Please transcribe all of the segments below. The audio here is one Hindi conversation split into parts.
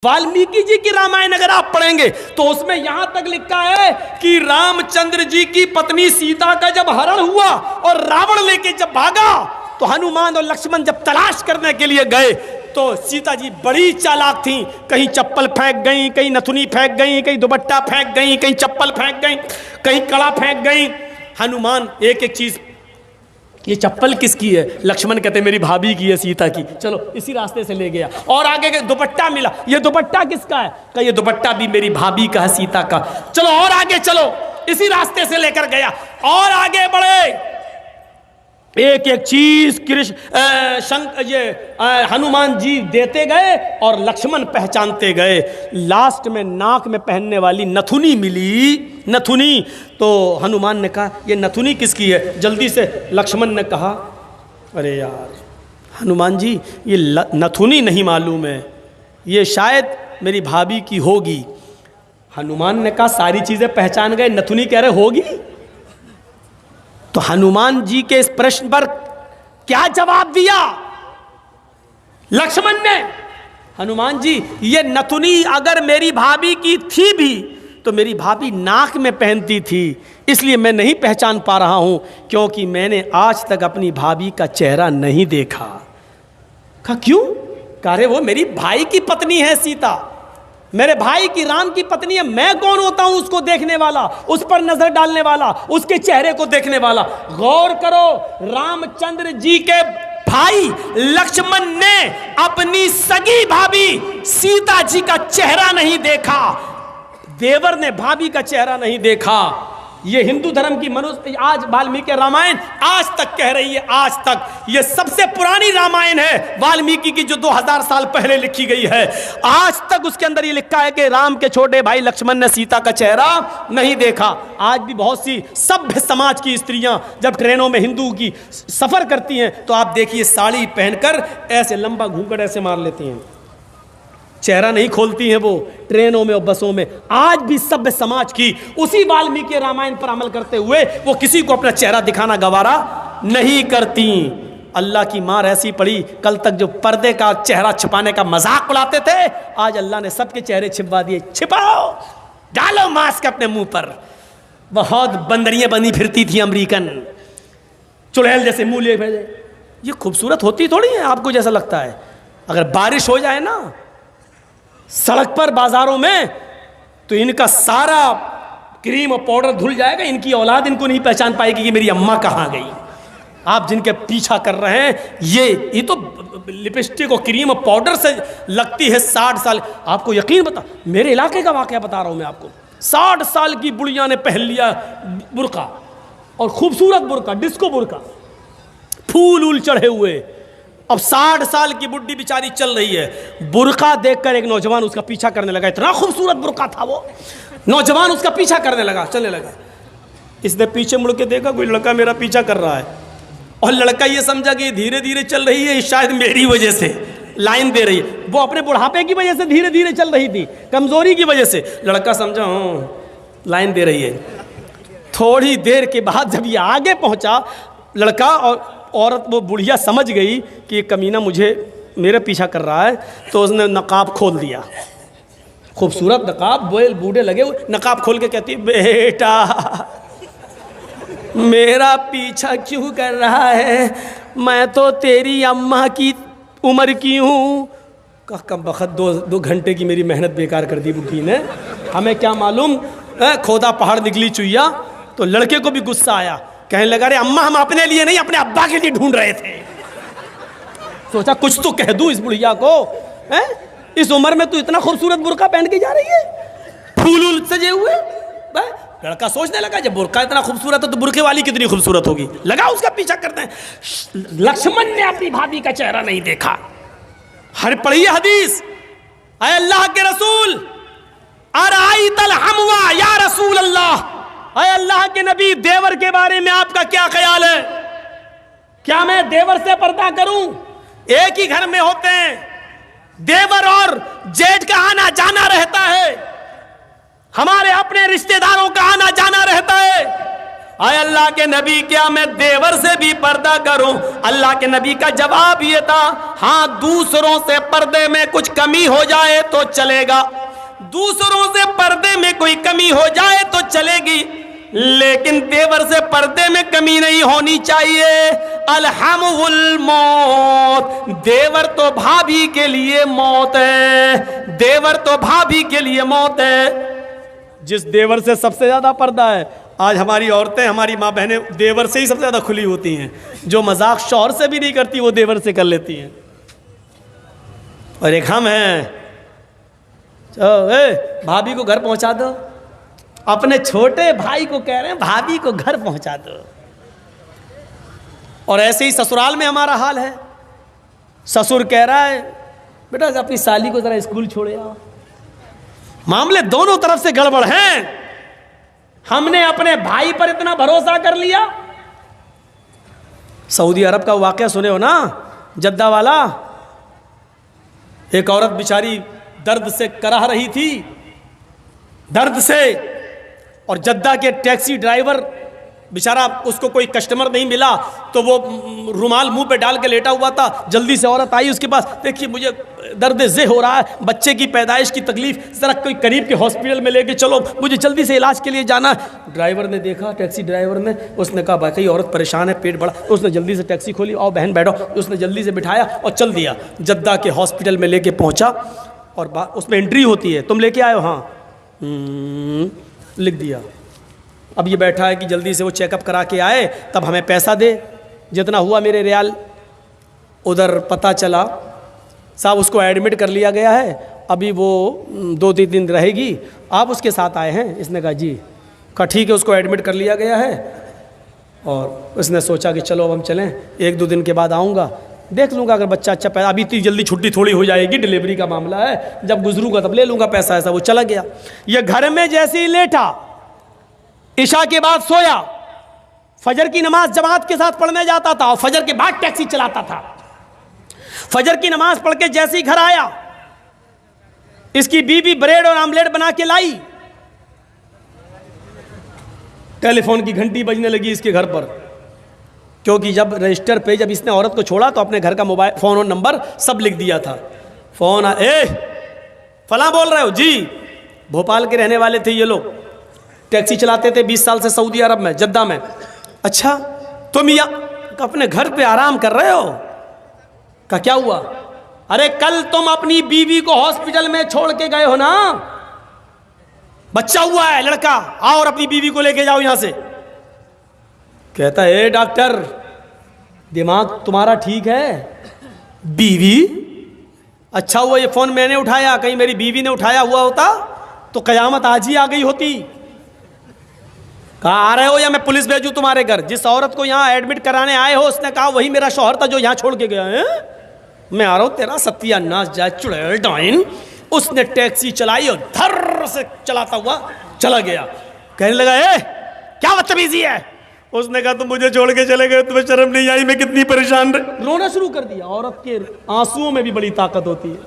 वाल्मीकि जी की रामायण अगर आप पढ़ेंगे तो उसमें यहां तक लिखा है कि रामचंद्र जी की पत्नी सीता का जब हरण हुआ और रावण लेके जब भागा तो हनुमान और लक्ष्मण जब तलाश करने के लिए गए तो सीता जी बड़ी चालाक थी। कहीं चप्पल फेंक गई, कहीं नथुनी फेंक गई, कहीं दुपट्टा फेंक गई, कहीं चप्पल फेंक गई, कहीं कड़ा फेंक गई। हनुमान एक एक चीज, ये चप्पल किसकी है? लक्ष्मण कहते मेरी भाभी की है, सीता की। चलो इसी रास्ते से ले गया। और आगे के दुपट्टा मिला, ये दुपट्टा किसका है? कहा ये दुपट्टा भी मेरी भाभी का है, सीता का। चलो और आगे चलो, इसी रास्ते से लेकर गया। और आगे बढ़े, एक एक चीज हनुमान जी देते गए और लक्ष्मण पहचानते गए। लास्ट में नाक में पहनने वाली नथुनी मिली, नथुनी। तो हनुमान ने कहा ये नथुनी किसकी है? जल्दी से लक्ष्मण ने कहा अरे यार हनुमान जी ये नथुनी नहीं मालूम है, ये शायद मेरी भाभी की होगी। हनुमान ने कहा सारी चीजें पहचान गए, नथुनी कह रहे होगी। तो हनुमान जी के इस प्रश्न पर क्या जवाब दिया लक्ष्मण ने? हनुमान जी ये नथुनी अगर मेरी भाभी की थी भी तो मेरी भाभी नाक में पहनती थी, इसलिए मैं नहीं पहचान पा रहा हूं, क्योंकि मैंने आज तक अपनी भाभी का चेहरा नहीं देखा। कहा क्यों? कह रहे वो मेरी भाई की पत्नी है सीता, मेरे भाई की राम की पत्नी है। मैं कौन होता हूं उसको देखने वाला, उस पर नजर डालने वाला, उसके चेहरे को देखने वाला? गौर करो, रामचंद्र जी के भाई लक्ष्मण ने अपनी सगी भाभी सीता जी का चेहरा नहीं देखा, देवर ने भाभी का चेहरा नहीं देखा। ये हिंदू धर्म की मनुष्य आज वाल्मीकि रामायण आज तक कह रही है, आज तक ये सबसे पुरानी रामायण है वाल्मीकि की, जो 2000 साल पहले लिखी गई है। आज तक उसके अंदर ये लिखा है कि राम के छोटे भाई लक्ष्मण ने सीता का चेहरा नहीं देखा। आज भी बहुत सी सभ्य समाज की स्त्रियां जब ट्रेनों में हिंदू की सफर करती हैं तो आप देखिए साड़ी पहनकर ऐसे लंबा घूंघट ऐसे मार लेती हैं, चेहरा नहीं खोलती हैं वो ट्रेनों में और बसों में। आज भी सभ्य समाज की उसी वाल्मीकि रामायण पर अमल करते हुए वो किसी को अपना चेहरा दिखाना गवारा नहीं करती। अल्लाह की मार ऐसी पड़ी, कल तक जो पर्दे का चेहरा छिपाने का मजाक उड़ाते थे, आज अल्लाह ने सबके चेहरे छिपा दिए। छिपाओ, डालो मास्क अपने मुंह पर। बहुत बंदरियां बनी फिरती थी अमेरिकन, चुड़ैल जैसे मुंह लिए भेजे। ये खूबसूरत होती थोड़ी है आपको जैसा लगता है। अगर बारिश हो जाए ना सड़क पर बाजारों में तो इनका सारा क्रीम और पाउडर धुल जाएगा, इनकी औलाद इनको नहीं पहचान पाएगी कि मेरी अम्मा कहाँ गई। आप जिनके पीछा कर रहे हैं ये तो लिपस्टिक और क्रीम और पाउडर से लगती है 60 साल। आपको यकीन बता, मेरे इलाके का वाकया बता रहा हूं मैं आपको। 60 साल की बुढ़िया ने पहन लिया बुर्का, और खूबसूरत बुर्का, डिस्को बुर्का, फूल उल चढ़े हुए। अब 60 साल की बुढ़ी बेचारी चल रही है, बुर्का देखकर एक नौजवान उसका पीछा करने लगा। इतना खूबसूरत बुर्का था वो, नौजवान उसका पीछा करने लगा, चलने लगा। इसने पीछे मुड़ के देखा कोई लड़का मेरा पीछा कर रहा है, और लड़का ये समझा कि धीरे धीरे चल रही है, शायद मेरी वजह से लाइन दे रही है। वो अपने बुढ़ापे की वजह से धीरे धीरे चल रही थी, कमजोरी की वजह से। लड़का समझा लाइन दे रही है। थोड़ी देर के बाद जब ये आगे पहुंचा, लड़का और औरत, वो बुढ़िया समझ गई कि ये कमीना मेरे पीछा कर रहा है, तो उसने नकाब खोल दिया। खूबसूरत नकाब, बूढ़े लगे हुए, नकाब खोल के कहती बेटा मेरा पीछा क्यों कर रहा है? मैं तो तेरी अम्मा की उम्र की हूँ। कम बखत 2 घंटे की मेरी मेहनत बेकार कर दी बुढ़ी ने। हमें क्या मालूम खोदा पहाड़ निकली चुईया। तो लड़के को भी गुस्सा आया, कहने लगा अरे अम्मा हम अपने लिए नहीं अपने अब्बा के लिए ढूंढ रहे थे। सोचा कुछ तो कह दूं इस बुढ़िया को, हैं? इस उम्र में तू इतना खूबसूरत बुर्का पहन के जा रही है, फूल सजे हुए। लड़का सोचने लगा जब बुर्का इतना खूबसूरत है तो बुर्के वाली कितनी खूबसूरत होगी, लगा उसका पीछा करते हैं। लक्ष्मण ने अपनी भाभी का चेहरा नहीं देखा। हर पढ़िए हदीस, अय अल्लाह के रसूल अराइतल हमवा या रसूल अल्लाह, अय अल्लाह के नबी देवर के बारे में आपका क्या ख्याल है? क्या मैं देवर से पर्दा करूं? एक ही घर में होते हैं, देवर और जेठ का आना जाना रहता है, हमारे अपने रिश्तेदारों का आना जाना रहता है। आए अल्लाह के नबी, क्या मैं देवर से भी पर्दा करूं? अल्लाह के नबी का जवाब ये था, हाँ दूसरों से पर्दे में कुछ कमी हो जाए तो चलेगा, दूसरों से पर्दे में कोई कमी हो जाए तो चलेगी, लेकिन देवर से पर्दे में कमी नहीं होनी चाहिए। अलहमुल मौत, देवर तो भाभी के लिए मौत है, देवर तो भाभी के लिए मौत है। जिस देवर से सबसे ज्यादा पर्दा है, आज हमारी औरतें, हमारी माँ बहनें देवर से ही सबसे ज्यादा खुली होती हैं। जो मजाक शौहर से भी नहीं करती वो देवर से कर लेती हैं। और एक हम हैं, भाभी को घर पहुंचा दो, अपने छोटे भाई को कह रहे हैं भाभी को घर पहुंचा दो। और ऐसे ही ससुराल में हमारा हाल है। ससुर कह रहा है बेटा अपनी साली को जरा स्कूल छोड़े आओ। मामले दोनों तरफ से गड़बड़ हैं। हमने अपने भाई पर इतना भरोसा कर लिया। सऊदी अरब का वाकया सुने हो ना, जद्दा वाला। एक औरत बेचारी दर्द से कराह रही थी, दर्द से, और जद्दा के टैक्सी ड्राइवर बेचारा, उसको कोई कस्टमर नहीं मिला तो वो रुमाल मुंह पे डाल के लेटा हुआ था। जल्दी से औरत आई उसके पास, देखिए मुझे दर्द ज़े हो रहा है, बच्चे की पैदाइश की तकलीफ, ज़रा कोई करीब के हॉस्पिटल में लेके चलो, मुझे जल्दी से इलाज के लिए जाना है। ड्राइवर ने देखा, टैक्सी ड्राइवर ने, उसने कहा भाई औरत परेशान है, पेट बड़ा। उसने जल्दी से टैक्सी खोली, आओ बहन बैठो। उसने जल्दी से बिठाया और चल दिया। जद्दा के हॉस्पिटल में लेके पहुँचा और उसमें एंट्री होती है, तुम लेके आए हो? हाँ, लिख दिया। अब ये बैठा है कि जल्दी से वो चेकअप करा के आए, तब हमें पैसा दे। जितना हुआ मेरे रियाल, उधर पता चला साहब उसको एडमिट कर लिया गया है, अभी वो 2-3 दिन रहेगी, आप उसके साथ आए हैं? इसने कहा जी। कहा ठीक है, उसको एडमिट कर लिया गया है। और उसने सोचा कि चलो अब हम चलें, 1-2 दिन के बाद आऊँगा, देख लूँगा अगर बच्चा अच्छा पैदा, अभी इतनी जल्दी छुट्टी थोड़ी हो जाएगी, डिलीवरी का मामला है, जब गुजरूंगा तब ले लूँगा पैसा। ऐसा वो चला गया। ये घर में जैसे ही लेटा, इशा के बाद सोया, फजर की नमाज जमात के साथ पढ़ने जाता था और फजर के बाद टैक्सी चलाता था। फजर की नमाज पढ़ के जैसे ही घर आया, इसकी बीवी ब्रेड और आमलेट बना के लाई। टेलीफोन की घंटी बजने लगी इसके घर पर, क्योंकि जब रजिस्टर पे जब इसने औरत को छोड़ा तो अपने घर का मोबाइल फ़ोन और नंबर सब लिख दिया था। फ़ोन फला बोल रहे हो जी? भोपाल के रहने वाले थे ये लोग, टैक्सी चलाते थे 20 साल से सऊदी अरब में, जद्दा में। अच्छा तुम यहाँ अपने घर पे आराम कर रहे हो? का क्या हुआ? अरे कल तुम अपनी बीवी को हॉस्पिटल में छोड़ के गए हो ना, बच्चा हुआ है लड़का, आओ और अपनी बीवी को लेके जाओ यहां से। कहता है डॉक्टर दिमाग तुम्हारा ठीक है? बीवी? अच्छा हुआ ये फोन मैंने उठाया, कहीं मेरी बीवी ने उठाया हुआ होता तो कयामत आज ही आ गई होती। कहा आ रहे हो या मैं पुलिस भेजूं तुम्हारे घर? जिस औरत को यहाँ एडमिट कराने आए हो उसने कहा वही मेरा शौहर था जो यहाँ छोड़ के गया है। मैं आ रहा हूँ, तेरा सत्यानाश जाए चुड़ैल डाइन। उसने टैक्सी चलाई और धर से चलाता हुआ चला गया। कहने लगा क्या बदतमीजी है? उसने कहा तुम मुझे छोड़ के चले गए, तुम्हें शर्म नहीं आई? मैं कितनी परेशान रही। रोना शुरू कर दिया। औरत के आंसुओं में भी बड़ी ताकत होती है।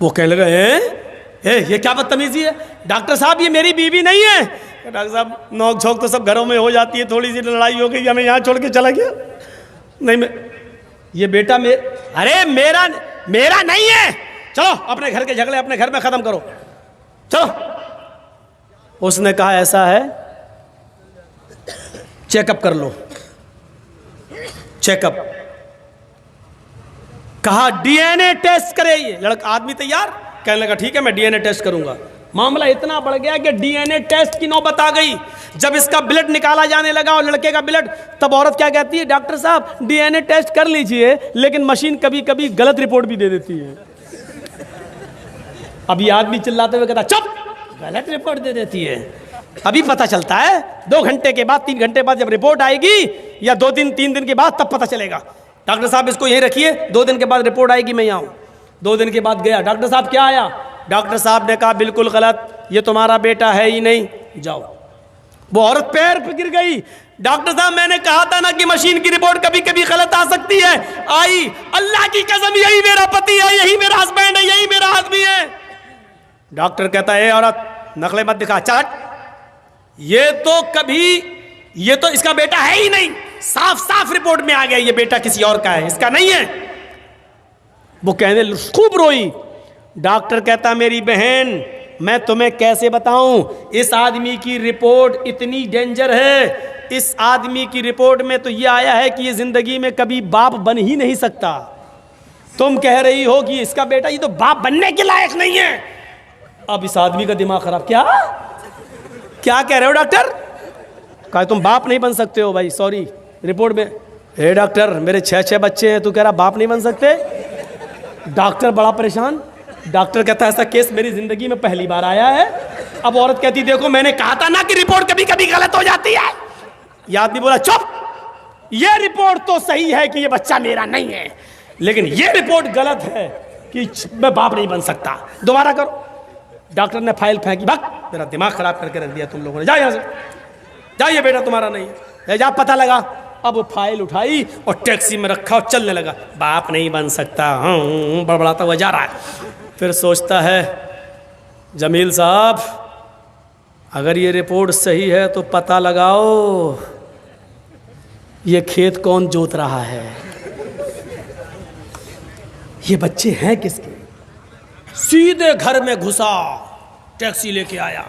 वो कहने लगा ये क्या बदतमीजी है? डॉक्टर साहब ये मेरी बीवी नहीं है। डॉक्टर साहब नोक झोंक तो सब घरों में हो जाती है, थोड़ी सी लड़ाई हो गई, हमें यहाँ छोड़ के चला गया। नहीं मैं ये बेटा अरे मेरा नहीं है, चलो अपने घर के झगड़े अपने घर में खत्म करो, चलो। उसने कहा ऐसा है चेकअप कर लो। चेकअप कहा डीएनए टेस्ट करे। ये लड़का आदमी तैयार, कहने लगा ठीक है मैं डीएनए टेस्ट करूंगा। मामला इतना बढ़ गया कि डीएनए टेस्ट की नौबत आ गई। जब इसका ब्लड निकाला जाने लगा और लड़के का ब्लड, तब औरत क्या कहती है? डॉक्टर साहब डीएनए टेस्ट कर लीजिए, लेकिन मशीन कभी कभी गलत रिपोर्ट भी दे देती है। अभी आदमी चिल्लाते हुए कहता चुप, गलत रिपोर्ट दे देती है। अभी पता चलता है 2 घंटे के बाद, 3 घंटे बाद जब रिपोर्ट आएगी, या 2 दिन 3 दिन के बाद, तब पता चलेगा। डॉक्टर साहब इसको यहीं रखिए, 2 दिन के बाद रिपोर्ट आएगी, मैं यहाँ हूँ। 2 दिन के बाद गया, डॉक्टर साहब क्या आया? डॉक्टर साहब ने कहा बिल्कुल गलत, ये तुम्हारा बेटा है ही नहीं, जाओ। वो औरत पैर पे गिर गई। डॉक्टर साहब मैंने कहा था ना कि मशीन की रिपोर्ट कभी कभी गलत आ सकती है। आई, अल्लाह की कसम यही मेरा पति है, यही मेरा हस्बैंड है, यही मेरा आदमी है। डॉक्टर कहता है औरत नकले मत दिखा, चट। ये तो कभी ये तो इसका बेटा है ही नहीं, साफ साफ रिपोर्ट में आ गया ये बेटा किसी और का है, इसका नहीं है। वो कहने खूब रोई। डॉक्टर कहता मेरी बहन मैं तुम्हें कैसे बताऊं, इस आदमी की रिपोर्ट इतनी डेंजर है, इस आदमी की रिपोर्ट में तो ये आया है कि ये जिंदगी में कभी बाप बन ही नहीं सकता। तुम कह रही हो कि इसका बेटा ये तो बाप बनने के लायक नहीं है। अब इस आदमी का दिमाग खराब। क्या क्या कह रहे हो डॉक्टर? कहा तुम बाप नहीं बन सकते हो। भाई सॉरी, रिपोर्ट में हे डॉक्टर मेरे 6 बच्चे हैं, तू कह रहा बाप नहीं बन सकते। डॉक्टर बड़ा परेशान। डॉक्टर कहता है ऐसा केस मेरी जिंदगी में पहली बार आया है। अब औरत कहती देखो मैंने कहा था ना कि रिपोर्ट कभी कभी गलत हो जाती है। यह आदमी बोला चुप, यह रिपोर्ट तो सही है कि यह बच्चा मेरा नहीं है, लेकिन यह रिपोर्ट गलत है कि मैं बाप नहीं बन सकता। दोबारा करो। डॉक्टर ने फाइल फेंकी। भाग, मेरा दिमाग खराब करके रख दिया तुम लोगों ने, जाओ यहां से, जाइए बेटा तुम्हारा नहीं है, जा पता लगा। अब वो फाइल उठाई और टैक्सी में रखा और चलने लगा। बाप नहीं बन सकता, हाँ बड़बड़ाता हुआ जा रहा है। फिर सोचता है जमील साहब अगर ये रिपोर्ट सही है तो पता लगाओ ये खेत कौन जोत रहा है, ये बच्चे हैं किसके। सीधे घर में घुसा, टैक्सी लेके आया,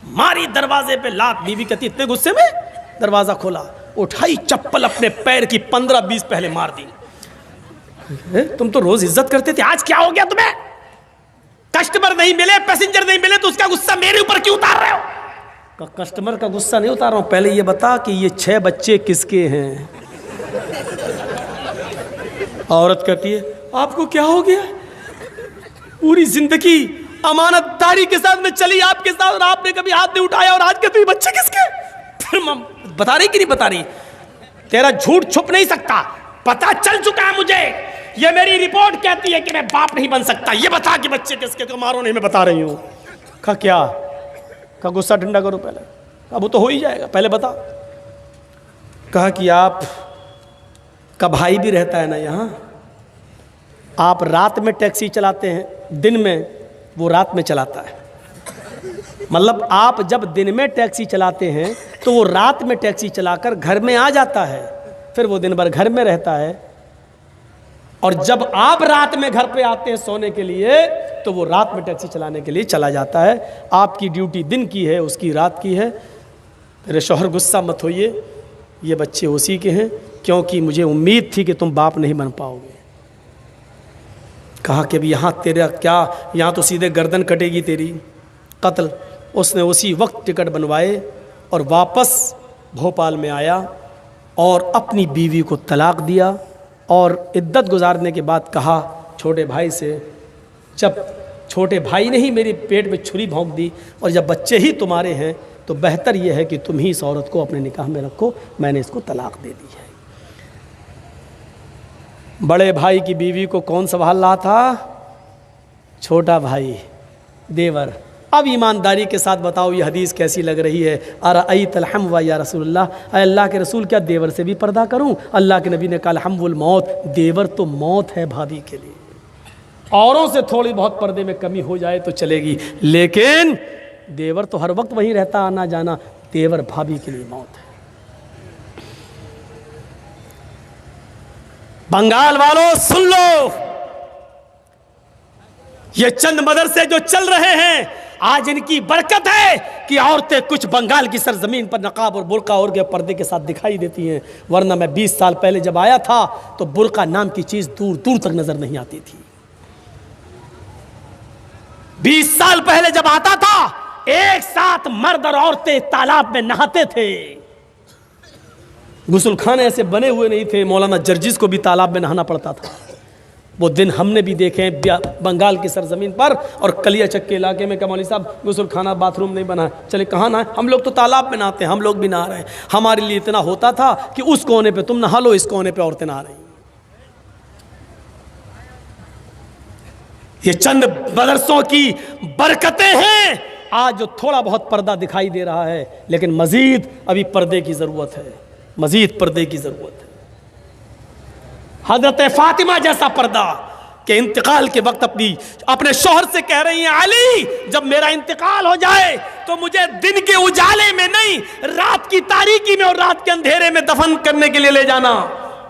मारी दरवाजे पे लात। बीवी कहती इतने गुस्से में दरवाजा खोला, उठाई चप्पल अपने पैर की 15-20 पहले मार दी। तुम तो रोज इज्जत करते थे, आज क्या हो गया तुम्हें? कस्टमर नहीं मिले, पैसेंजर नहीं मिले तो उसका गुस्सा मेरे ऊपर क्यों उतार रहे हो? कस्टमर का गुस्सा नहीं उतार रहा हूं, पहले ये बता कि ये 6 बच्चे किसके हैं। औरत कहती है आपको क्या हो गया? पूरी जिंदगी अमानतदारी के साथ में चली आपके साथ और आपने कभी हाथ नहीं उठाया और आज के तो ये बच्चे किसके? फिर बता रही कि नहीं बता रही? तेरा झूठ छुप नहीं सकता, पता चल चुका है मुझे। ये मेरी रिपोर्ट कहती है कि मैं बाप नहीं बन सकता, ये बता कि बच्चे किसके। तो मारो नहीं, मैं बता रही हूं। कहा क्या? कहा गुस्सा ठंडा करो पहले। अब वो तो हो ही जाएगा, पहले बता। कहा कि आप का भाई भी रहता है ना यहाँ, आप रात में टैक्सी चलाते हैं, दिन में वो रात में चलाता है। मतलब आप जब दिन में टैक्सी चलाते हैं तो वो रात में टैक्सी चलाकर घर में आ जाता है, फिर वो दिन भर घर में रहता है। और जब आप रात में घर पे आते हैं सोने के लिए तो वो रात में टैक्सी चलाने के लिए चला जाता है। आपकी ड्यूटी दिन की है, उसकी रात की है। मेरे शौहर गुस्सा मत होइए, ये बच्चे उसी के हैं, क्योंकि मुझे उम्मीद थी कि तुम बाप नहीं बन पाओगे। कहा कि अभी यहाँ तेरा क्या, यहाँ तो सीधे गर्दन कटेगी तेरी, कत्ल। उसने उसी वक्त टिकट बनवाए और वापस भोपाल में आया और अपनी बीवी को तलाक दिया। और इद्दत गुजारने के बाद कहा छोटे भाई से, जब छोटे भाई ने ही मेरे पेट में छुरी भोंक दी और जब बच्चे ही तुम्हारे हैं तो बेहतर यह है कि तुम ही इस औरत को अपने निकाह में रखो, मैंने इसको तलाक दे दी है। बड़े भाई की बीवी को कौन संभाल रहा था? छोटा भाई, देवर। अब ईमानदारी के साथ बताओ ये हदीस कैसी लग रही है? अरअयतल हम्व या रसूलल्लाह, अल्लाह के रसूल क्या देवर से भी पर्दा करूं? अल्लाह के नबी ने कहा हम्वुल मौत, देवर तो मौत है भाभी के लिए। औरों से थोड़ी बहुत पर्दे में कमी हो जाए तो चलेगी, लेकिन देवर तो हर वक्त वहीं रहता, आना जाना। देवर भाभी के लिए मौत है। बंगाल वालों सुन लो, ये चंद मदरसे जो चल रहे हैं आज इनकी बरकत है कि औरतें कुछ बंगाल की सरजमीन पर नकाब और बुर्का और के पर्दे के साथ दिखाई देती हैं। वरना मैं 20 साल पहले जब आया था तो बुर्का नाम की चीज दूर दूर तक नजर नहीं आती थी। 20 साल पहले जब आता था एक साथ मर्द और औरतें तालाब में नहाते थे। गुसलखाने ऐसे बने हुए नहीं थे, मौलाना जर्जिस को भी तालाब में नहाना पड़ता था। वो दिन हमने भी देखे हैं बंगाल की सरजमीन पर। और कलियाचक के इलाके में मौलवी साहब गुसलखाना बाथरूम नहीं बना, चले कहाँ नहाए? हम लोग तो तालाब में नहाते हैं, हम लोग भी नहा रहे हैं। हमारे लिए इतना होता था कि उस कोने पे तुम नहा लो, इस कोने पे औरतें नहा रही। ये चंद मदरसों की बरकतें हैं आज जो थोड़ा बहुत पर्दा दिखाई दे रहा है, लेकिन मजीद अभी पर्दे की जरूरत है, मजीद पर्दे की जरूरत है। हजरत फातिमा जैसा पर्दा, कि इंतकाल के वक्त अपने शौहर से कह रही हैं, अली जब मेरा इंतकाल हो जाए तो मुझे दिन के उजाले में नहीं, रात की तारीकी में और रात के अंधेरे में दफन करने के लिए ले जाना।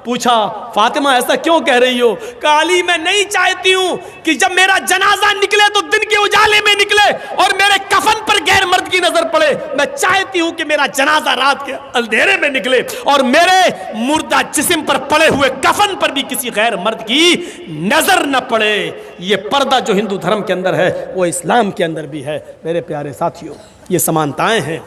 पूछा, फातिमा ऐसा क्यों कह रही हो? कहा, अली मैं नहीं चाहती हूं कि जब मेरा जनाजा निकले तो दिन के उजाले में निकले और मेरे कफन पर गैर मर्द की नजर पड़े। मैं चाहती हूं कि मेरा जनाजा रात के अंधेरे में निकले और मेरे मुर्दा जिस्म पर पड़े हुए कफन पर भी किसी गैर मर्द की नजर न पड़े। ये पर्दा जो हिंदू धर्म के अंदर है वो इस्लाम के अंदर भी है। मेरे प्यारे साथियों, ये समानताएं हैं।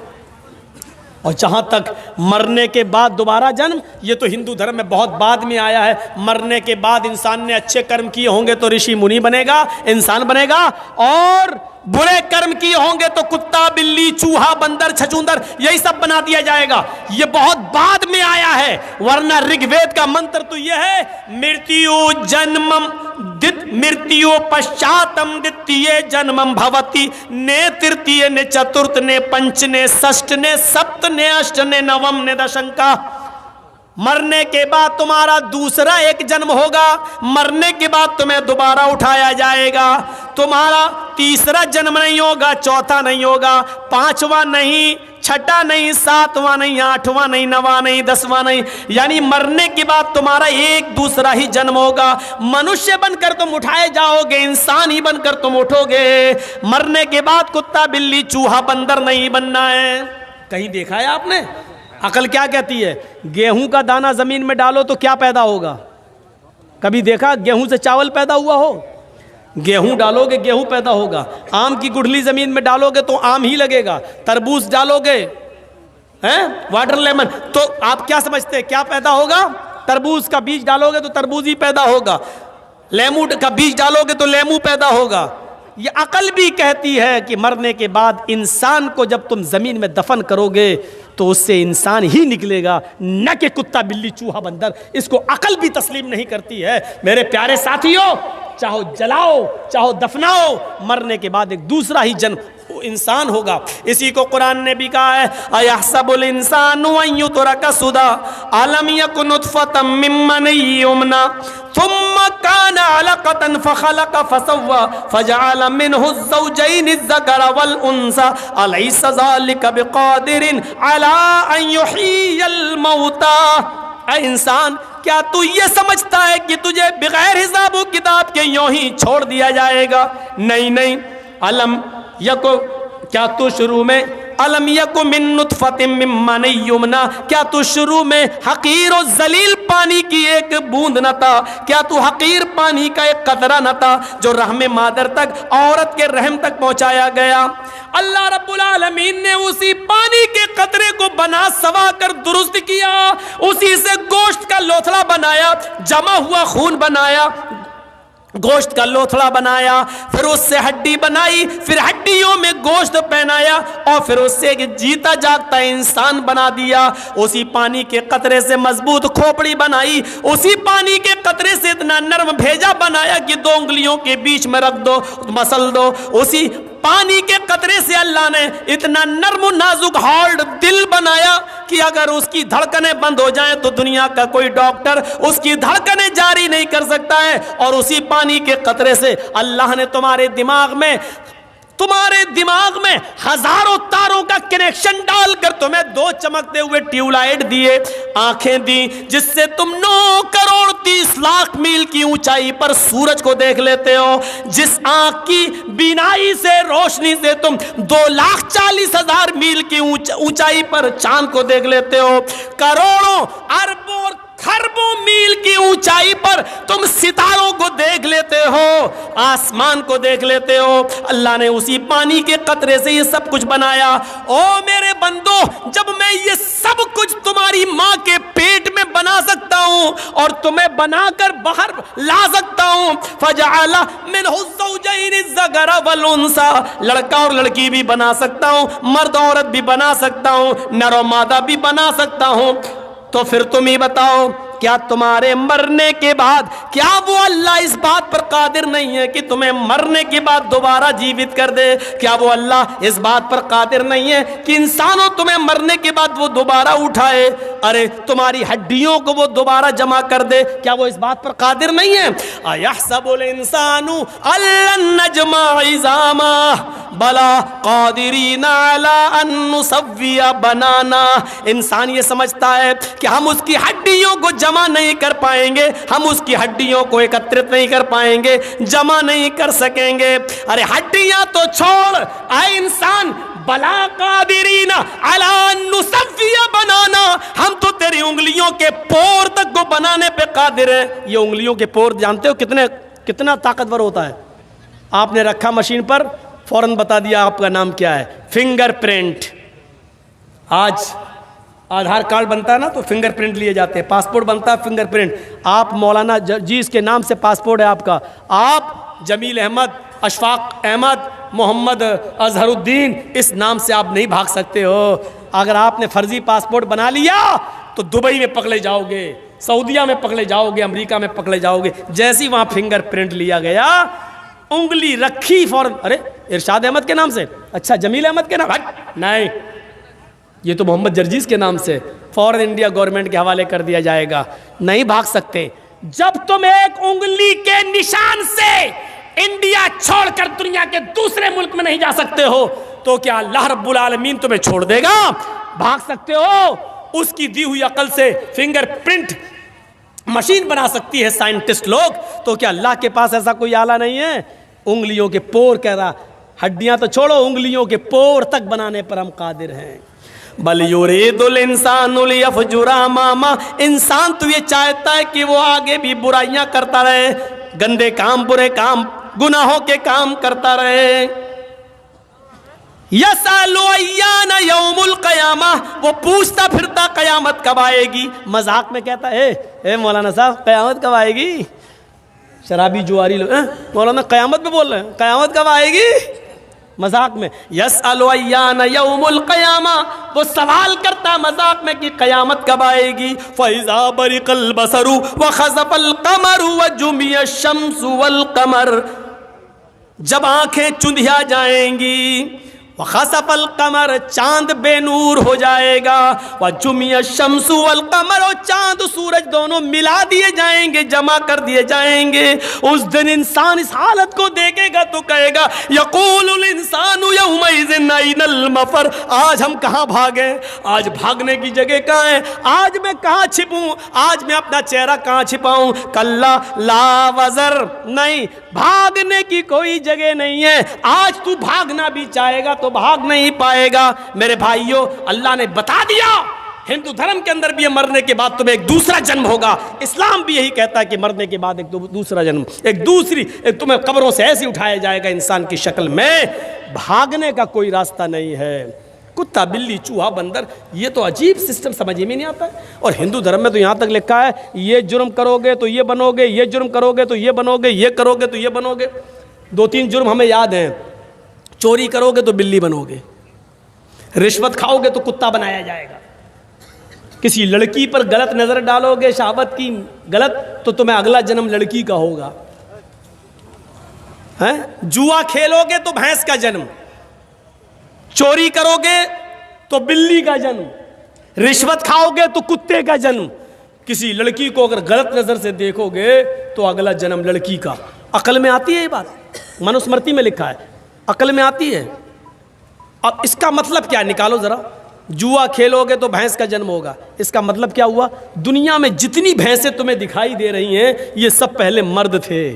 और जहाँ तक मरने के बाद दोबारा जन्म, ये तो हिंदू धर्म में बहुत बाद में आया है। मरने के बाद इंसान ने अच्छे कर्म किए होंगे तो ऋषि मुनि बनेगा, इंसान बनेगा, और बुरे कर्म किए होंगे तो कुत्ता, बिल्ली, चूहा, बंदर, छछूंदर, यही सब बना दिया जाएगा। ये बहुत बाद में आया है, वरना ऋग्वेद का मंत्र तो यह है, मृत्यु जन्मम मृत्यु पश्चातम द्वितीय जन्मम भवति, ने तृतीय ने चतुर्थ ने पंच ने षष्ठ ने सप्त ने अष्ट ने नवम ने दशंका। मरने के बाद तुम्हारा दूसरा एक जन्म होगा, मरने के बाद तुम्हें दोबारा उठाया जाएगा। तुम्हारा तीसरा जन्म नहीं होगा, चौथा नहीं होगा, पांचवा नहीं, छठा नहीं, सातवां नहीं, आठवां नहीं, नवा नहीं, दसवां नहीं, यानी मरने के बाद तुम्हारा एक दूसरा ही जन्म होगा। मनुष्य बनकर तुम उठाए जाओगे, इंसान ही बनकर तुम उठोगे। मरने के बाद कुत्ता, बिल्ली, चूहा, बंदर नहीं बनना है। कहीं देखा है आपने? अकल क्या कहती है? गेहूं का दाना जमीन में डालो तो क्या पैदा होगा? कभी देखा गेहूं से चावल पैदा हुआ हो? गेहूं डालोगे गेहूं पैदा होगा। आम की गुठली जमीन में डालोगे तो आम ही लगेगा। तरबूज डालोगे, हैं, वाटर लेमन, तो आप क्या समझते हैं क्या पैदा होगा? तरबूज का बीज डालोगे तो तरबूज ही पैदा होगा। लेमू का बीज डालोगे तो लेमू पैदा होगा। ये अकल भी कहती है कि मरने के बाद इंसान को जब तुम जमीन में दफन करोगे तो उससे इंसान ही निकलेगा, न कि कुत्ता, बिल्ली, चूहा, बंदर। इसको अकल भी तस्लीम नहीं करती है। मेरे प्यारे साथियों, चाहो जलाओ चाहो दफनाओ, मरने के बाद एक दूसरा ही जन्म इंसान होगा। इसी को कुरान ने भी कहा है, अयहसबुल इंसानु अन युतरका सुदा अलम यकुन नुतफतम मिन मनी युमना थुम्मा काना अलकतन फखलक फसव्वा फजअल मिनहु ज़ौजैन अज़्ज़करा वल उन्सा अलैसा ज़ालिका बिक़ादिरिन अला अन युहियल मौता। ऐ इंसान, क्या तू ये समझता है कि तुझे बगैर हिसाब व किताब के यूं ही छोड़ दिया जाएगा? नहीं नहीं। अलम यको, क्या तू शुरू में अलम यको मिन नुतफतिम मिन मनी युमना, क्या तू शुरू में हकीर और जलील पानी की एक बूंद न था? क्या तू हकीर पानी का एक कतरा न था जो रहम मादर तक, औरत के रहम तक पहुंचाया गया? अल्लाह रब्बुल आलमीन ने उसी पानी के कतरे को बना सवा कर दुरुस्त किया, उसी से गोश्त का लोथड़ा बनाया, जमा हुआ खून बनाया, गोश्त का लोथड़ा बनाया, फिर उससे हड्डी बनाई, फिर हड्डियों में गोश्त पहनाया और फिर उससे एक जीता जागता इंसान बना दिया। उसी पानी के कतरे से मजबूत खोपड़ी बनाई, उसी पानी के कतरे से इतना नर्म भेजा बनाया कि 2 उंगलियों के बीच में रख दो, मसल दो। उसी पानी के कतरे से अल्लाह ने इतना नर्म नाजुक हार्ड दिल बनाया कि अगर उसकी धड़कनें बंद हो जाएं तो दुनिया का कोई डॉक्टर उसकी धड़कनें जारी नहीं कर सकता है। और उसी पानी के कतरे से अल्लाह ने तुम्हारे दिमाग में हजारों तारों का कनेक्शन डालकर तुम्हें 2 चमकते हुए ट्यूबलाइट दिए, आंखें दी, जिससे तुम 9 करोड़ 30 लाख मील की ऊंचाई पर सूरज को देख लेते हो। जिस आंख की बीनाई से, रोशनी से तुम 2,40,000 मील की ऊंचाई पर चांद को देख लेते हो। करोड़ों अरबों खरबों मील की ऊंचाई पर तुम सितारों को देख लेते हो, आसमान को देख लेते हो। अल्लाह ने उसी पानी के कतरे से ये सब कुछ बनाया। ओ मेरे बंदो, जब मैं ये सब कुछ तुम्हारी माँ के पेट में बना सकता हूँ और तुम्हें बनाकर बाहर ला सकता हूँ, फजअल मिनहु ज़ौजैन अज़्ज़करा वल उन्सा, लड़का और लड़की भी बना सकता हूँ, मर्द औरत भी बना सकता हूँ, नर और मादा भी बना सकता हूँ, तो फिर तुम ही बताओ क्या तुम्हारे मरने के बाद, क्या वो अल्लाह इस बात पर कादिर नहीं है कि तुम्हें मरने के बाद दोबारा जीवित कर दे? क्या वो अल्लाह इस बात पर कादिर नहीं है कि इंसानों तुम्हें मरने के बाद वो दोबारा उठाए, अरे तुम्हारी हड्डियों को वो दोबारा जमा कर दे? क्या वो इस बात पर कादिर नहीं है? अयहसबुल इंसानु अल्लन नजमा इज़ामा बला कादिरीना अला अन नुसव्विया बनाना। इंसान ये समझता है कि हम उसकी हड्डियों को जमा नहीं कर पाएंगे, हम उसकी हड्डियों को एकत्रित नहीं कर पाएंगे, जमा नहीं कर सकेंगे। अरे हड्डियां तो छोड़, आए इंसान, बला कादिरीना अला नुसव्विया बनाना, हम तो तेरी उंगलियों के पोर तक को बनाने पे कादिर है। ये उंगलियों के पोर जानते हो कितना ताकतवर होता है? आपने रखा मशीन पर, फौरन बता दिया आपका नाम क्या है, फिंगरप्रिंट। आज आधार कार्ड बनता है ना तो फिंगरप्रिंट लिए जाते हैं, पासपोर्ट बनता है फिंगरप्रिंट। आप मौलाना जीस के नाम से पासपोर्ट है आपका, आप जमील अहमद, अशफाक अहमद, मोहम्मद अजहरुद्दीन, इस नाम से आप नहीं भाग सकते हो। अगर आपने फर्जी पासपोर्ट बना लिया तो दुबई में पकड़े जाओगे, सऊदीया में पकड़े जाओगे, अमेरिका में पकड़े जाओगे। जैसे ही वहाँ फिंगरप्रिंट लिया गया, उंगली रखी फौरन, अरे इरशाद अहमद के नाम से, अच्छा जमील अहमद के नाम, नहीं ये तो मोहम्मद जर्जीस के नाम से, फौरन इंडिया गवर्नमेंट के हवाले कर दिया जाएगा। नहीं भाग सकते। जब तुम एक उंगली के निशान से इंडिया छोड़कर दुनिया के दूसरे मुल्क में नहीं जा सकते हो, तो क्या अल्लाह रब्बुल आलमीन तुम्हें छोड़ देगा? भाग सकते हो। उसकी दी हुई अकल से फिंगरप्रिंट मशीन बना सकती है साइंटिस्ट लोग, तो क्या अल्लाह के पास ऐसा कोई आला नहीं है? उंगलियों के पोर, कह रहा हड्डियां तो छोड़ो, उंगलियों के पोर तक बनाने पर हम कादिर हैं। बल युरीदुल इंसानु लियफजुरा मामा, इंसान तो ये चाहता है कि वो आगे भी बुराइयां करता रहे, गंदे काम, बुरे काम, गुनाहों के काम करता रहे। यसअलु अय्याना यौमुल क़यामा, वो पूछता फिरता कयामत कब आएगी। मजाक में कहता है, ए मौलाना साहब कयामत कब आएगी? शराबी जुआरी लोग, मौलाना कयामत में बोल रहे हैं, कयामत कब आएगी? मजाक में। यसअलु अय्याना यौमुल क़यामा, वो सवाल करता मजाक में कि कयामत कब आएगी। फ़इज़ा बरिक़ल बसरु व ख़ज़फ़ल क़मरु व जुमिय शम्सु वल क़मर, जब आंखें चुंधिया जाएंगी, व ख़सफ़ल क़मर, चांद बेनूर हो जाएगा, व जुमिय शम्सु वल क़मर, और चांद सूरज दोनों मिला दिए जाएंगे, जमा कर दिए जाएंगे। उस दिन इंसान इस हालत को देखेगा तो कहेगा, यक़ूलुल इंसानु यौमइज़िन अयनल मफ़र, आज हम कहाँ भागे, आज भागने की जगह कहाँ है, आज मैं कहाँ छिपूँ, आज मैं अपना चेहरा कहाँ छिपाऊँ। कल्ला ला वज़र, नहीं, भागने की कोई जगह नहीं है। आज तू भागना भी चाहेगा तो भाग नहीं पाएगा। मेरे भाइयों, अल्लाह ने बता दिया, हिंदू धर्म के अंदर भी मरने के बाद तुम्हें एक दूसरा जन्म होगा। इस्लाम भी यही कहता है कि मरने के बाद एक दूसरा जन्म, एक तुम्हें कब्रों से ऐसे उठाया जाएगा इंसान की शक्ल में। भागने का कोई रास्ता नहीं है। कुत्ता, बिल्ली, चूहा, बंदर, ये तो अजीब सिस्टम समझ में नहीं आता है। और हिंदू धर्म में तो यहाँ तक लिखा है, ये जुर्म करोगे तो ये बनोगे, ये जुर्म करोगे तो ये बनोगे, ये करोगे तो ये बनोगे। 2-3 जुर्म हमें याद हैं। चोरी करोगे तो बिल्ली बनोगे, रिश्वत खाओगे तो कुत्ता बनाया जाएगा, किसी लड़की पर गलत नजर डालोगे, शहावत की गलत, तो तुम्हें अगला जन्म लड़की का होगा। हैं? जुआ खेलोगे तो भैंस का जन्म, चोरी करोगे तो बिल्ली का जन्म, रिश्वत खाओगे तो कुत्ते का जन्म। किसी लड़की को अगर गलत नजर से देखोगे तो अगला जन्म लड़की का। अकल में आती है ये बात? मनुस्मृति में लिखा है, अकल में आती है। अब इसका मतलब क्या, निकालो जरा। जुआ खेलोगे तो भैंस का जन्म होगा, इसका मतलब क्या हुआ? दुनिया में जितनी भैंसें तुम्हें दिखाई दे रही हैं, ये सब पहले मर्द थे।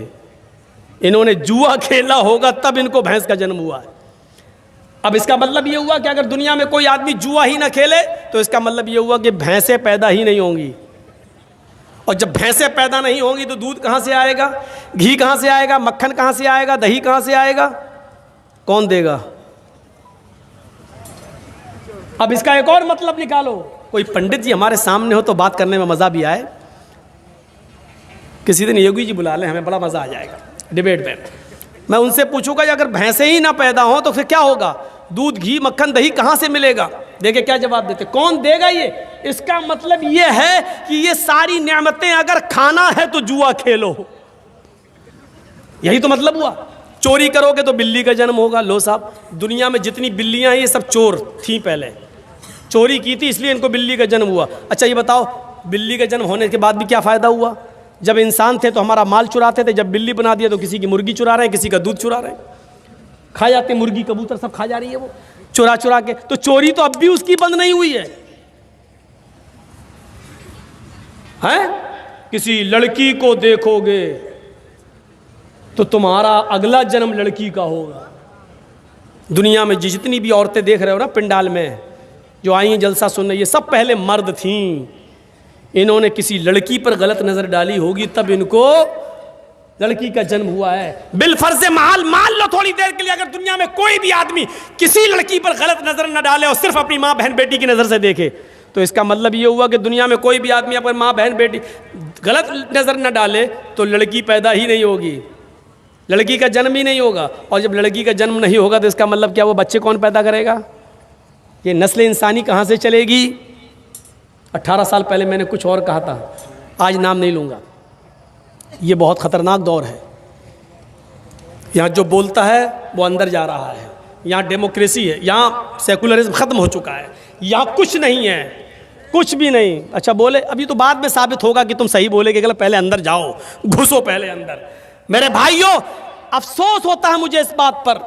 इन्होंने जुआ खेला होगा तब इनको भैंस का जन्म हुआ है। अब इसका मतलब ये हुआ कि अगर दुनिया में कोई आदमी जुआ ही ना खेले तो इसका मतलब ये हुआ कि भैंसें पैदा ही नहीं होंगी। और जब भैंसें पैदा नहीं होंगी तो दूध कहाँ से आएगा, घी कहाँ से आएगा, मक्खन कहाँ से आएगा, दही कहाँ से आएगा, कौन देगा? अब इसका एक और मतलब निकालो। कोई पंडित जी हमारे सामने हो तो बात करने में मज़ा भी आए। किसी दिन योगी जी बुला लें, हमें बड़ा मज़ा आ जाएगा डिबेट में। मैं उनसे पूछूंगा कि अगर भैंसें ही ना पैदा हो तो फिर क्या होगा, दूध, घी, मक्खन, दही कहाँ से मिलेगा? देखे क्या जवाब देते, कौन देगा ये? इसका मतलब ये है कि ये सारी नेमतें अगर खाना है तो जुआ खेलो, यही तो मतलब हुआ। चोरी करोगे तो बिल्ली का जन्म होगा। लो साहब, दुनिया में जितनी बिल्लियां हैं ये सब चोर थी, पहले चोरी की थी इसलिए इनको बिल्ली का जन्म हुआ। अच्छा ये बताओ, बिल्ली का जन्म होने के बाद भी क्या फ़ायदा हुआ? जब इंसान थे तो हमारा माल चुराते थे, जब बिल्ली बना दिया तो किसी की मुर्गी चुरा रहे हैं, किसी का दूध चुरा रहे हैं, खा जाते मुर्गी कबूतर सब खा जा रही है वो चुरा चुरा के। तो चोरी तो अब भी उसकी बंद नहीं हुई है। हैं? किसी लड़की को देखोगे तो तुम्हारा अगला जन्म लड़की का होगा। दुनिया में जितनी भी औरतें देख रहे हो ना पंडाल में जो आई हैं जलसा सुनने, ये सब पहले मर्द थीं। इन्होंने किसी लड़की पर गलत नजर डाली होगी तब इनको लड़की का जन्म हुआ है। बिलफर्ज महल मान लो थोड़ी देर के लिए, अगर दुनिया में कोई भी आदमी किसी लड़की पर गलत नजर न डाले और सिर्फ अपनी माँ बहन बेटी की नजर से देखे, तो इसका मतलब ये हुआ कि दुनिया में कोई भी आदमी अगर माँ बहन बेटी गलत नजर न डाले तो लड़की पैदा ही नहीं होगी, लड़की का जन्म ही नहीं होगा। और जब लड़की का जन्म नहीं होगा तो इसका मतलब क्या, वो बच्चे कौन पैदा करेगा? ये नस्ल इंसानी कहाँ से चलेगी? 18 साल पहले मैंने कुछ और कहा था, आज नाम नहीं लूँगा। ये बहुत ख़तरनाक दौर है। यहाँ जो बोलता है वो अंदर जा रहा है। यहाँ डेमोक्रेसी है, यहाँ सेकुलरिज्म ख़त्म हो चुका है, यहाँ कुछ नहीं है, कुछ भी नहीं। अच्छा बोले, अभी तो बाद में साबित होगा कि तुम सही बोले कि गलत, पहले अंदर जाओ, घुसो पहले अंदर। मेरे भाइयों, अफसोस होता है मुझे इस बात पर,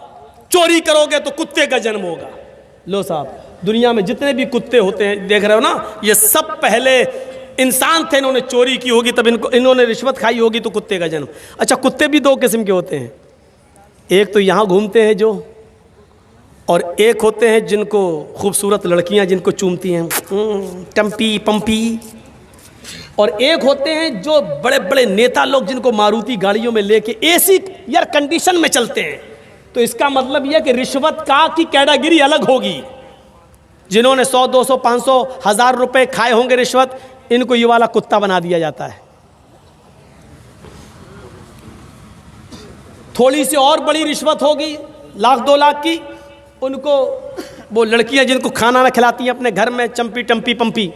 चोरी करोगे तो कुत्ते का जन्म होगा। लो साहब, दुनिया में जितने भी कुत्ते होते हैं देख रहे हो ना, ये सब पहले इंसान थे, इन्होंने चोरी की होगी तब इन्होंने रिश्वत खाई होगी तो कुत्ते का जन्म। अच्छा, कुत्ते भी दो किस्म के होते हैं, एक तो यहाँ घूमते हैं जो, और एक होते हैं जिनको खूबसूरत लड़कियाँ जिनको चूमती हैं टम्पी पंपी, और एक होते हैं जो बड़े बड़े नेता लोग जिनको मारुति गाड़ियों में लेके एसी एयर कंडीशन में चलते हैं। तो इसका मतलब यह कि रिश्वत का की कैटेगरी अलग होगी। जिन्होंने 100, 200, 500, 1000 रुपए खाए होंगे रिश्वत, इनको ये वाला कुत्ता बना दिया जाता है। थोड़ी सी और बड़ी रिश्वत होगी 1,00,000, 2,00,000 की, उनको वो लड़कियां जिनको खाना ना खिलाती हैं अपने घर में, चंपी टम्पी पंपी।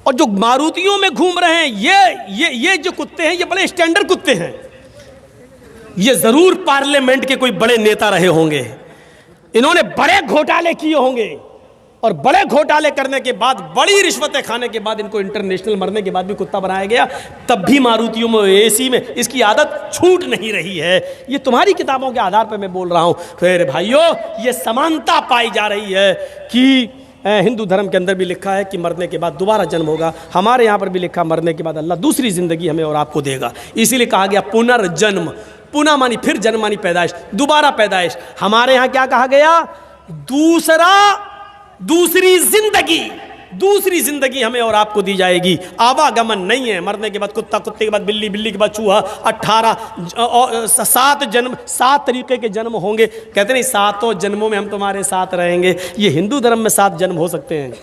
और जो मारुतियों में घूम रहे हैं ये जो कुत्ते हैं, ये बड़े स्टैंडर्ड कुत्ते हैं। ये जरूर पार्लियामेंट के कोई बड़े नेता रहे होंगे, इन्होंने बड़े घोटाले किए होंगे, और बड़े घोटाले करने के बाद, बड़ी रिश्वतें खाने के बाद इनको इंटरनेशनल मरने के बाद भी कुत्ता बनाया गया। तब भी मारुतियों में, एसी में इसकी आदत छूट नहीं रही है। ये तुम्हारी किताबों के आधार पर मैं बोल रहा हूं। फिर भाइयों, ये समानता पाई जा रही है कि हिंदू धर्म के अंदर भी लिखा है कि मरने के बाद दोबारा जन्म होगा। हमारे यहाँ पर भी लिखा, मरने के बाद अल्लाह दूसरी ज़िंदगी हमें और आपको देगा। इसीलिए कहा गया पुनर्जन्म, पुनः मानी फिर जन्म मानी पैदाइश, दोबारा पैदाइश। हमारे यहाँ क्या कहा गया? दूसरी जिंदगी हमें और आपको दी जाएगी। आवागमन नहीं है, मरने के बाद कुत्ता, कुत्ते के बाद बिल्ली, बिल्ली के बाद चूहा, 7 जन्म, 7 तरीके के जन्म होंगे। कहते नहीं 7 जन्मों में हम तुम्हारे साथ रहेंगे। ये हिंदू धर्म में 7 जन्म हो सकते हैं,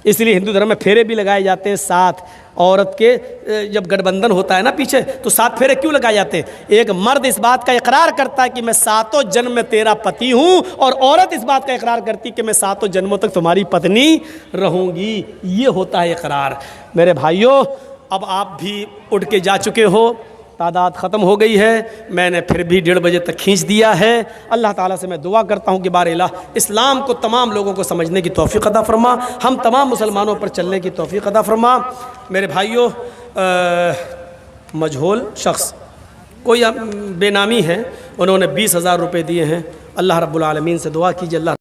इसलिए हिंदू धर्म में फेरे भी लगाए जाते हैं 7। औरत के जब गठबंधन होता है ना पीछे, तो 7 फेरे क्यों लगाए जाते हैं? एक मर्द इस बात का इकरार करता है कि मैं 7 जन्म में तेरा पति हूं, और औरत इस बात का इकरार करती है कि मैं 7 जन्मों तक तुम्हारी पत्नी रहूंगी। ये होता है इकरार। मेरे भाइयों, अब आप भी उठ के जा चुके हो, तादाद ख़त्म हो गई है, मैंने फिर भी 1:30 बजे तक खींच दिया है। अल्लाह ताला से मैं दुआ करता हूँ कि बार इलाह इस्लाम को तमाम लोगों को समझने की तौफ़ीक़ अता फरमा, हम तमाम मुसलमानों पर चलने की तौफ़ीक़ अता फरमा। मेरे भाइयों, मजहूल शख्स कोई बेनामी है, उन्होंने 20,000 रुपये दिए हैं। अल्लाह रब्बुल आलमीन से दुआ कीजिए, अल्लाह